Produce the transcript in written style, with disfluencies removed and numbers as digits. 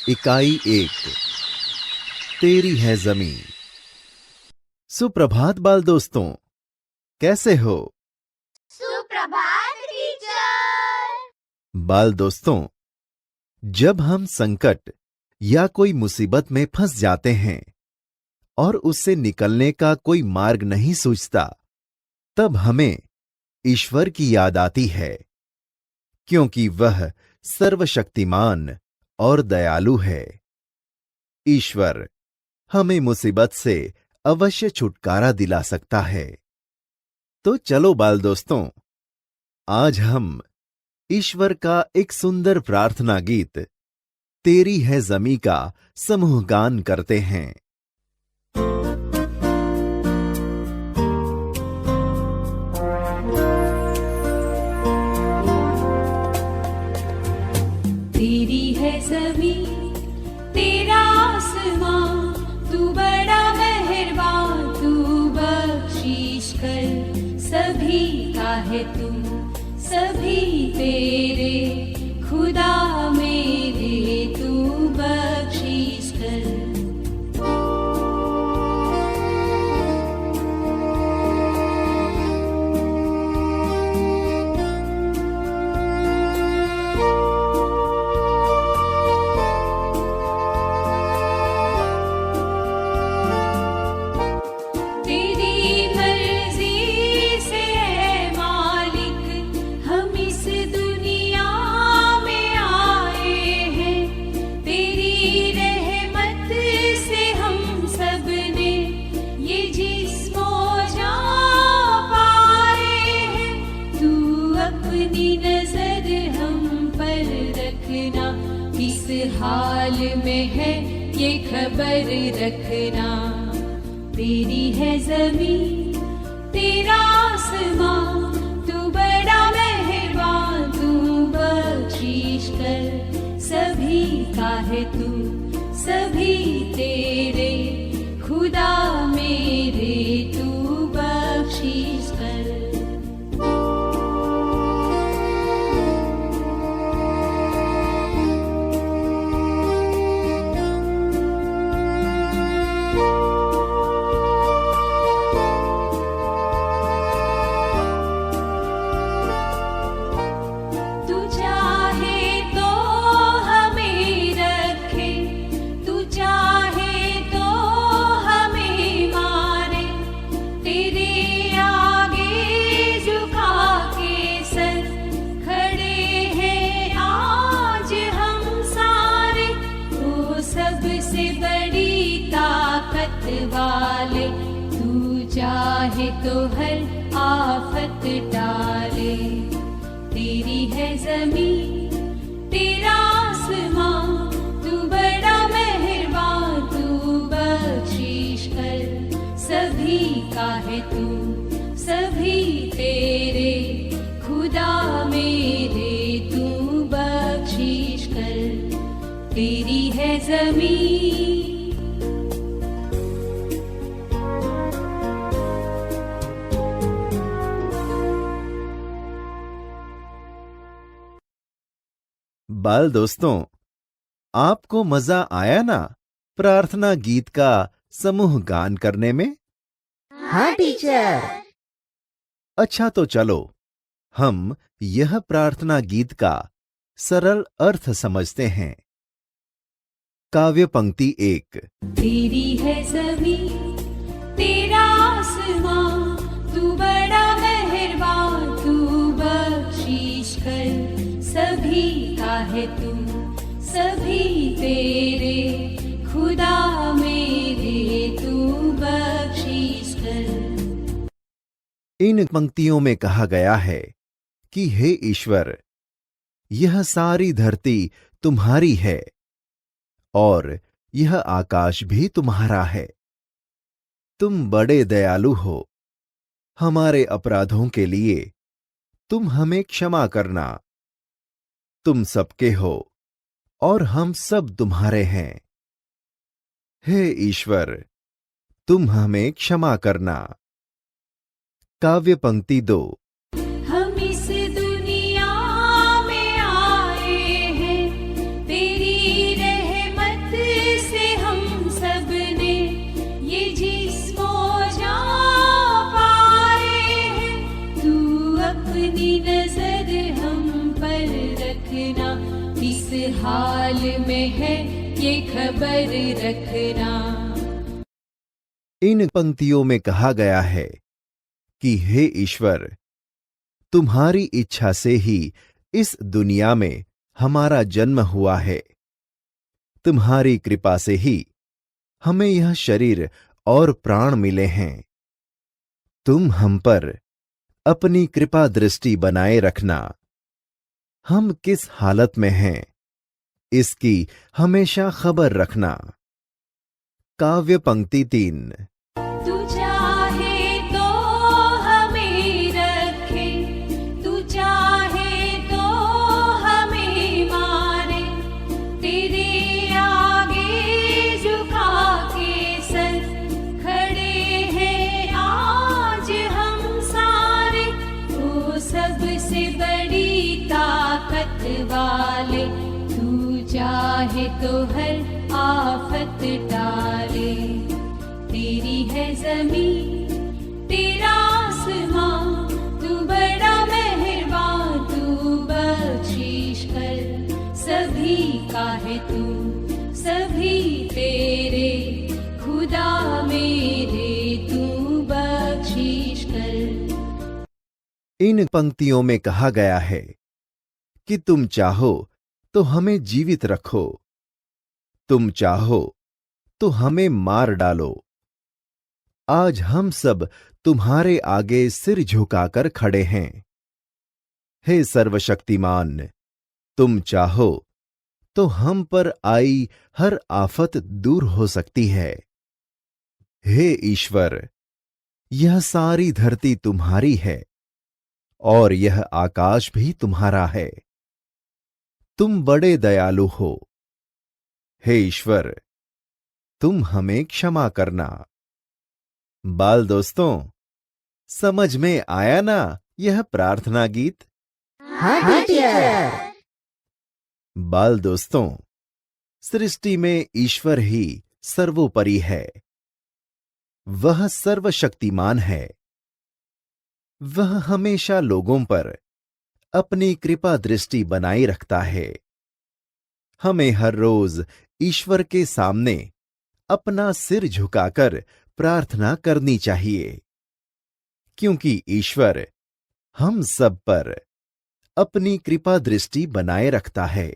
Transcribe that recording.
इकाई 1 तेरी है जमीन। सुप्रभात बाल दोस्तों, कैसे हो? सुप्रभात टीचर। बाल दोस्तों, जब हम संकट या कोई मुसीबत में फंस जाते हैं और उससे निकलने का कोई मार्ग नहीं सूझता, तब हमें ईश्वर की याद आती है, क्योंकि वह सर्वशक्तिमान और दयालु है। ईश्वर हमें मुसीबत से अवश्य छुटकारा दिला सकता है। तो चलो बाल दोस्तों, आज हम ईश्वर का एक सुंदर प्रार्थना गीत तेरी है जमी का समूह गान करते हैं। तेरी है ज़मीं, तेरा आसमां, तू बड़ा मेहरबान, तू बख्शीश कर सभी का है तू, सभी तेरे खुदा मेरे, तू बख्शीश कर। हाल में है ये खबर रखना, तेरी है जमीन, तेरा आसमां, तू बड़ा मेहरबान, तू बख्शीश कर सभी का है तू, सभी तेरे खुदा मेरे, तू बख्शीश कर। वाले तू चाहे तो हर आफत टाले, तेरी है जमीन, तेरा आसमां, तू बड़ा मेहरबान, तू बख्शीश कर सभी का है तू, सभी तेरे खुदा मेरे, तू बख्शीश कर, तेरी है जमीन। बाल दोस्तों, आपको मजा आया ना प्रार्थना गीत का समूह गान करने में? हाँ टीचर। अच्छा, तो चलो हम यह प्रार्थना गीत का सरल अर्थ समझते हैं। काव्य पंक्ति 1। तेरी है ज़मीं, तेरा आसमां, तू बड़ा मेहरबान, तू बख्शीश कर सभी का है तू, सभी तेरे खुदा मेरे, तू बख्शीश कर। इन पंक्तियों में कहा गया है कि हे ईश्वर, यह सारी धरती तुम्हारी है और यह आकाश भी तुम्हारा है। तुम बड़े दयालु हो। हमारे अपराधों के लिए तुम हमें क्षमा करना। तुम सबके हो और हम सब तुम्हारे हैं। हे ईश्वर, तुम हमें क्षमा करना। काव्य पंक्ति 2। हम इस दुनिया में आए हैं, तेरी रहमत इस हाल में है ये खबर रखना। इन पंक्तियों में कहा गया है कि हे ईश्वर, तुम्हारी इच्छा से ही इस दुनिया में हमारा जन्म हुआ है। तुम्हारी कृपा से ही हमें यह शरीर और प्राण मिले हैं। तुम हम पर अपनी कृपा दृष्टि बनाए रखना। हम किस हालत में हैं, इसकी हमेशा खबर रखना। काव्य पंक्ति 3। तू चाहे तो हमें रखे, तू चाहे तो हमें मारे, तेरे आगे झुका के सर खड़े हैं आज हम सारे। ओ सबसे बड़ी ताकत वाले, तू चाहे तो हर आफत टाले। तेरी है जमीन तेरा आसमां, तू बड़ा मेहरबान, तू बख्शिश कर सभी का है तू, सभी तेरे खुदा मेरे, तू बख्शिश कर। इन पंक्तियों में कहा गया है कि तुम चाहो तो हमें जीवित रखो, तुम चाहो तो हमें मार डालो। आज हम सब तुम्हारे आगे सिर झुकाकर खड़े हैं। हे सर्वशक्तिमान, तुम चाहो तो हम पर आई हर आफत दूर हो सकती है। हे ईश्वर, यह सारी धरती तुम्हारी है और यह आकाश भी तुम्हारा है। तुम बड़े दयालु हो। हे ईश्वर, तुम हमें क्षमा करना। बाल दोस्तों, समझ में आया ना यह प्रार्थना गीत? हाँ टीचर। बाल दोस्तों, सृष्टि में ईश्वर ही सर्वोपरि है। वह सर्वशक्तिमान है। वह हमेशा लोगों पर अपनी कृपा दृष्टि बनाए रखता है। हमें हर रोज ईश्वर के सामने अपना सिर झुकाकर प्रार्थना करनी चाहिए, क्योंकि ईश्वर हम सब पर अपनी कृपा दृष्टि बनाए रखता है।